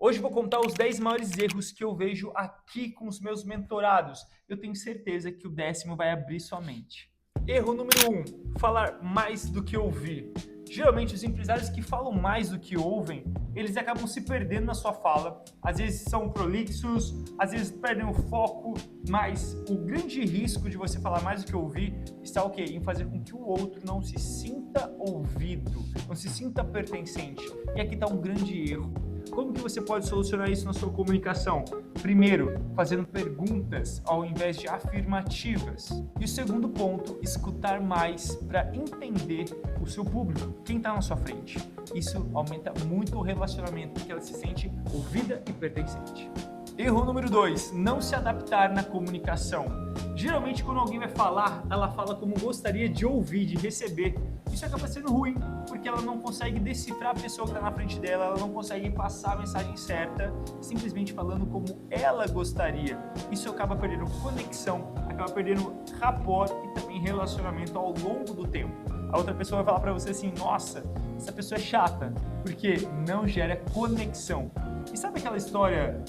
Hoje vou contar os 10 maiores erros que eu vejo aqui com os meus mentorados. Eu tenho certeza que o 10º vai abrir sua mente. Erro número 1, falar mais do que ouvir. Geralmente os empresários que falam mais do que ouvem, eles acabam se perdendo na sua fala. Às vezes são prolixos, às vezes perdem o foco, mas o grande risco de você falar mais do que ouvir está o quê? Em fazer com que o outro não se sinta ouvido, não se sinta pertencente. E aqui está um grande erro. Como que você pode solucionar isso na sua comunicação? Primeiro, fazendo perguntas ao invés de afirmativas. E o segundo ponto, escutar mais para entender o seu público, quem está na sua frente. Isso aumenta muito o relacionamento, porque ela se sente ouvida e pertencente. Erro número 2, não se adaptar na comunicação. Geralmente quando alguém vai falar, ela fala como gostaria de ouvir, de receber. Isso acaba sendo ruim, porque ela não consegue decifrar a pessoa que está na frente dela, ela não consegue passar a mensagem certa, simplesmente falando como ela gostaria. Isso acaba perdendo conexão, acaba perdendo rapport e também relacionamento ao longo do tempo. A outra pessoa vai falar para você assim, nossa, essa pessoa é chata, porque não gera conexão. E sabe aquela história,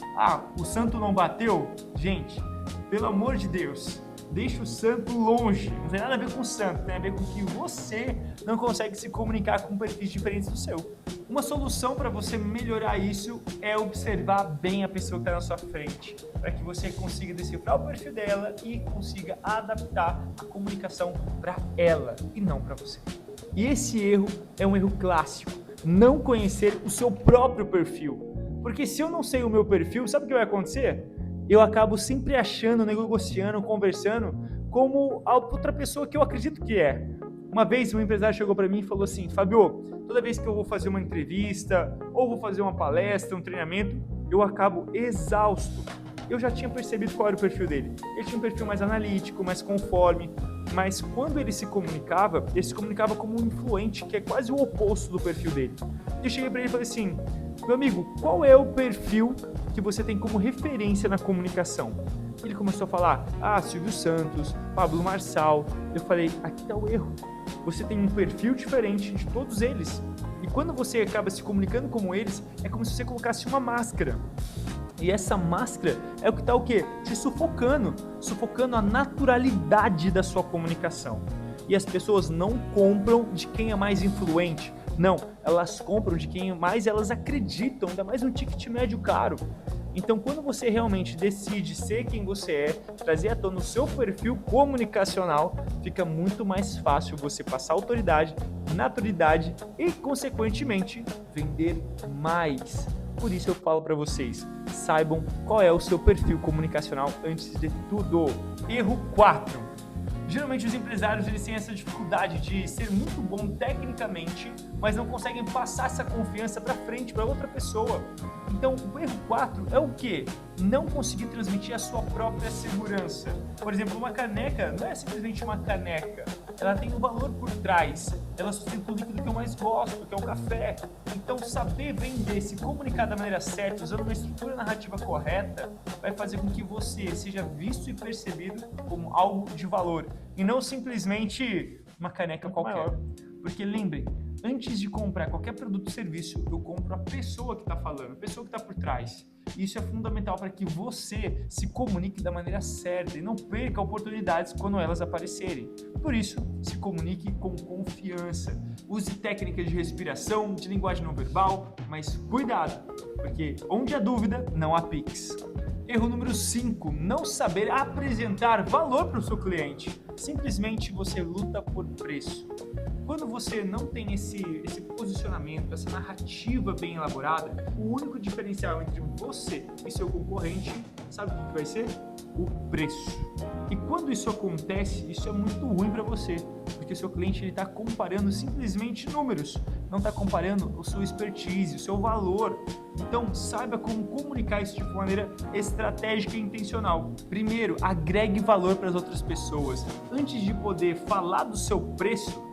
o santo não bateu? Gente, pelo amor de Deus, deixa o santo longe. Não tem nada a ver com o santo, tem a ver com que você não consegue se comunicar com perfis diferentes do seu. Uma solução para você melhorar isso é observar bem a pessoa que está na sua frente, para que você consiga decifrar o perfil dela e consiga adaptar a comunicação para ela e não para você. E esse erro é um erro clássico, não conhecer o seu próprio perfil. Porque se eu não sei o meu perfil, sabe o que vai acontecer? Eu acabo sempre achando, negociando, conversando como a outra pessoa que eu acredito que é. Uma vez um empresário chegou para mim e falou assim, Fábio, toda vez que eu vou fazer uma entrevista ou vou fazer uma palestra, um treinamento, eu acabo exausto. Eu já tinha percebido qual era o perfil dele. Ele tinha um perfil mais analítico, mais conforme, mas quando ele se comunicava como um influente, que é quase o oposto do perfil dele. Eu cheguei para ele e falei assim, meu amigo, qual é o perfil que você tem como referência na comunicação? Ele começou a falar, Silvio Santos, Pablo Marçal. Eu falei, aqui está o erro. Você tem um perfil diferente de todos eles. E quando você acaba se comunicando como eles, é como se você colocasse uma máscara. E essa máscara é o que está o quê? Te sufocando a naturalidade da sua comunicação. E as pessoas não compram de quem é mais influente. Não, elas compram de quem mais elas acreditam, ainda mais um ticket médio caro. Então, quando você realmente decide ser quem você é, trazer à tona o seu perfil comunicacional, fica muito mais fácil você passar autoridade, naturalidade e, consequentemente, vender mais. Por isso eu falo para vocês, saibam qual é o seu perfil comunicacional antes de tudo. Erro 4. Geralmente os empresários eles têm essa dificuldade de ser muito bom tecnicamente, mas não conseguem passar essa confiança para frente, para outra pessoa. Então, o erro 4 é o quê? Não conseguir transmitir a sua própria segurança. Por exemplo, uma caneca não é simplesmente uma caneca, ela tem um valor por trás. Ela sustenta o líquido que eu mais gosto, que é o café. Então, saber vender, se comunicar da maneira certa, usando uma estrutura narrativa correta, vai fazer com que você seja visto e percebido como algo de valor. E não simplesmente uma caneca qualquer. Porque lembre, antes de comprar qualquer produto ou serviço, eu compro a pessoa que está falando, a pessoa que está por trás. Isso é fundamental para que você se comunique da maneira certa e não perca oportunidades quando elas aparecerem. Por isso, se comunique com confiança. Use técnicas de respiração, de linguagem não verbal, mas cuidado, porque onde há dúvida, não há Pix. Erro número 5, não saber apresentar valor para o seu cliente. Simplesmente você luta por preço. Quando você não tem esse posicionamento, essa narrativa bem elaborada, o único diferencial entre você e seu concorrente, sabe o que vai ser? O preço. E quando isso acontece, isso é muito ruim para você, porque o seu cliente está comparando simplesmente números, não está comparando a sua expertise, o seu valor. Então, saiba como comunicar isso de maneira estratégica e intencional. Primeiro, agregue valor para as outras pessoas. Antes de poder falar do seu preço,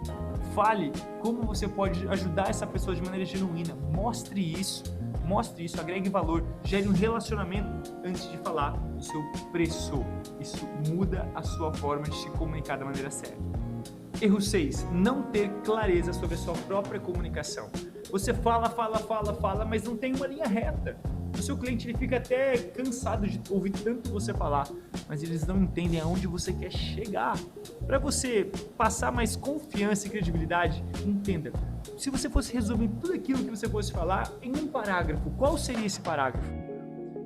fale como você pode ajudar essa pessoa de maneira genuína. Mostre isso, agregue valor, gere um relacionamento antes de falar do seu preço. Isso muda a sua forma de se comunicar da maneira certa. Erro 6. Não ter clareza sobre a sua própria comunicação. Você fala, mas não tem uma linha reta. O seu cliente ele fica até cansado de ouvir tanto você falar, mas eles não entendem aonde você quer chegar. Para você passar mais confiança e credibilidade, entenda. Se você fosse resumir tudo aquilo que você fosse falar em um parágrafo, qual seria esse parágrafo?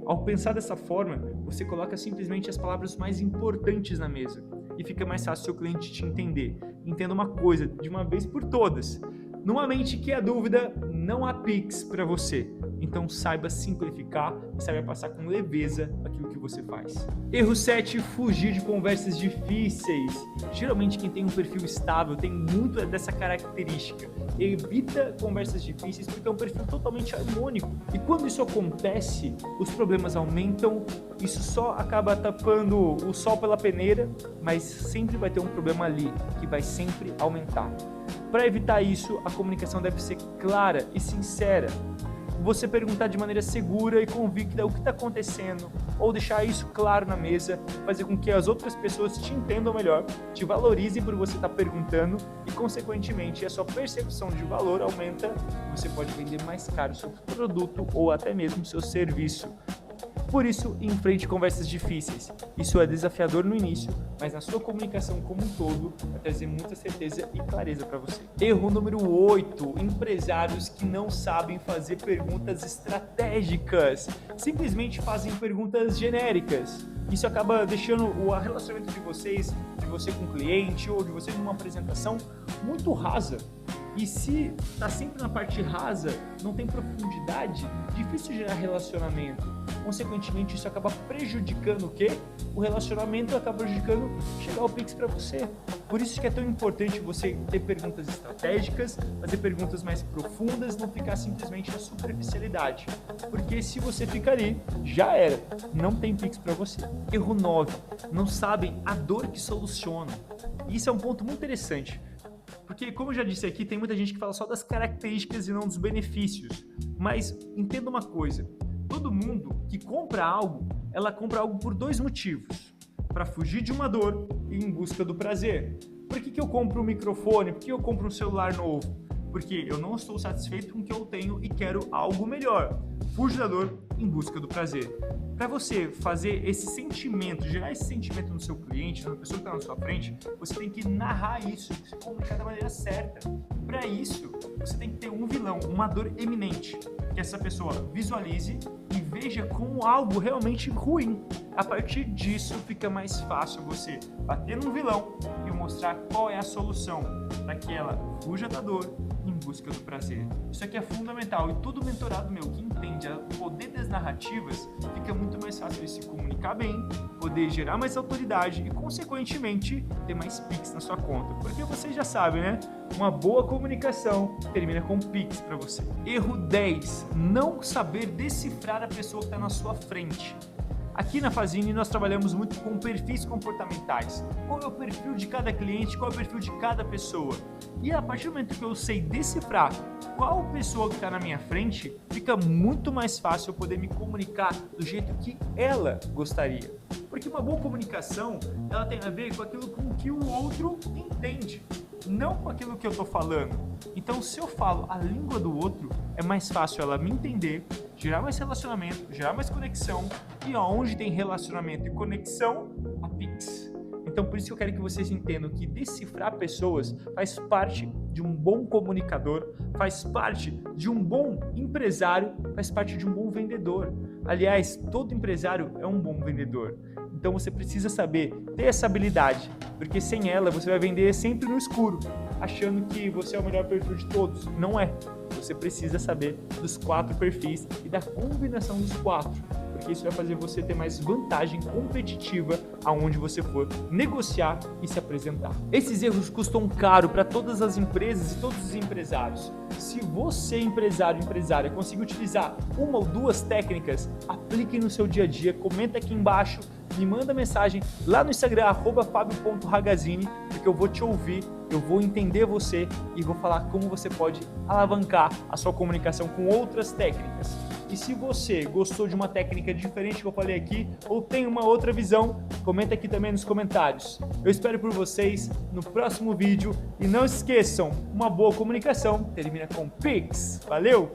Ao pensar dessa forma, você coloca simplesmente as palavras mais importantes na mesa e fica mais fácil o seu cliente te entender. Entenda uma coisa de uma vez por todas. Numa mente que é dúvida, não há Pix para você. Então saiba simplificar e saiba passar com leveza aquilo que você faz. Erro 7. Fugir de conversas difíceis. Geralmente quem tem um perfil estável tem muito dessa característica. Evita conversas difíceis porque é um perfil totalmente harmônico. E quando isso acontece, os problemas aumentam, isso só acaba tapando o sol pela peneira, mas sempre vai ter um problema ali, que vai sempre aumentar. Para evitar isso, a comunicação deve ser clara e sincera. Você perguntar de maneira segura e convicta o que está acontecendo, ou deixar isso claro na mesa, fazer com que as outras pessoas te entendam melhor, te valorizem por você estar perguntando e, consequentemente, a sua percepção de valor aumenta, você pode vender mais caro o seu produto ou até mesmo o seu serviço. Por isso, enfrente conversas difíceis. Isso é desafiador no início, mas na sua comunicação como um todo, vai trazer muita certeza e clareza para você. Erro número 8. Empresários que não sabem fazer perguntas estratégicas. Simplesmente fazem perguntas genéricas. Isso acaba deixando o relacionamento de vocês, de você com o cliente ou de você numa apresentação, muito rasa. E se está sempre na parte rasa, não tem profundidade, difícil gerar relacionamento. Consequentemente, isso acaba prejudicando o quê? O relacionamento acaba prejudicando chegar o Pix para você. Por isso que é tão importante você ter perguntas estratégicas, fazer perguntas mais profundas, não ficar simplesmente na superficialidade. Porque se você ficar ali, já era, não tem Pix para você. Erro 9. Não sabem a dor que soluciona. E isso é um ponto muito interessante. Porque, como eu já disse aqui, tem muita gente que fala só das características e não dos benefícios. Mas entenda uma coisa, todo mundo que compra algo, ela compra algo por dois motivos. Para fugir de uma dor e em busca do prazer. Por que eu compro um microfone? Por que eu compro um celular novo? Porque eu não estou satisfeito com o que eu tenho e quero algo melhor. Fujo da dor em busca do prazer. Para você fazer esse sentimento, gerar esse sentimento no seu cliente, na pessoa que está na sua frente, você tem que narrar isso, se comunicar da maneira certa. Para isso, você tem que ter um vilão, uma dor eminente, que essa pessoa visualize e veja como algo realmente ruim. A partir disso, fica mais fácil você bater no vilão e mostrar qual é a solução para que ela fuja da dor em busca do prazer. Isso aqui é fundamental e todo mentorado meu que entende o poder das narrativas fica muito mais fácil de se comunicar bem, poder gerar mais autoridade e, consequentemente, ter mais Pix na sua conta. Porque você já sabe, né? Uma boa comunicação termina com Pix para você. Erro 10. Não saber decifrar a pessoa que está na sua frente. Aqui na Fazini nós trabalhamos muito com perfis comportamentais. Qual é o perfil de cada cliente, qual é o perfil de cada pessoa. E a partir do momento que eu sei decifrar qual pessoa que está na minha frente, fica muito mais fácil eu poder me comunicar do jeito que ela gostaria. Porque uma boa comunicação, ela tem a ver com aquilo com que o outro entende, não com aquilo que eu estou falando. Então, se eu falo a língua do outro, é mais fácil ela me entender, gerar mais relacionamento, gerar mais conexão, e onde tem relacionamento e conexão, a Pix. Então, por isso que eu quero que vocês entendam que decifrar pessoas faz parte de um bom comunicador, faz parte de um bom empresário, faz parte de um bom vendedor. Aliás, todo empresário é um bom vendedor. Então, você precisa saber ter essa habilidade, porque sem ela você vai vender sempre no escuro, achando que você é o melhor perfil de todos. Não é. Você precisa saber dos 4 perfis e da combinação dos 4. Porque isso vai fazer você ter mais vantagem competitiva aonde você for negociar e se apresentar. Esses erros custam caro para todas as empresas e todos os empresários. Se você, empresário, empresária, conseguir utilizar uma ou 2 técnicas, apliquem no seu dia a dia, comenta aqui embaixo, me manda mensagem lá no Instagram, @fabio.ragazzini, porque eu vou te ouvir, eu vou entender você e vou falar como você pode alavancar a sua comunicação com outras técnicas. E se você gostou de uma técnica diferente que eu falei aqui, ou tem uma outra visão, comenta aqui também nos comentários. Eu espero por vocês no próximo vídeo. E não esqueçam, uma boa comunicação termina com Pix. Valeu!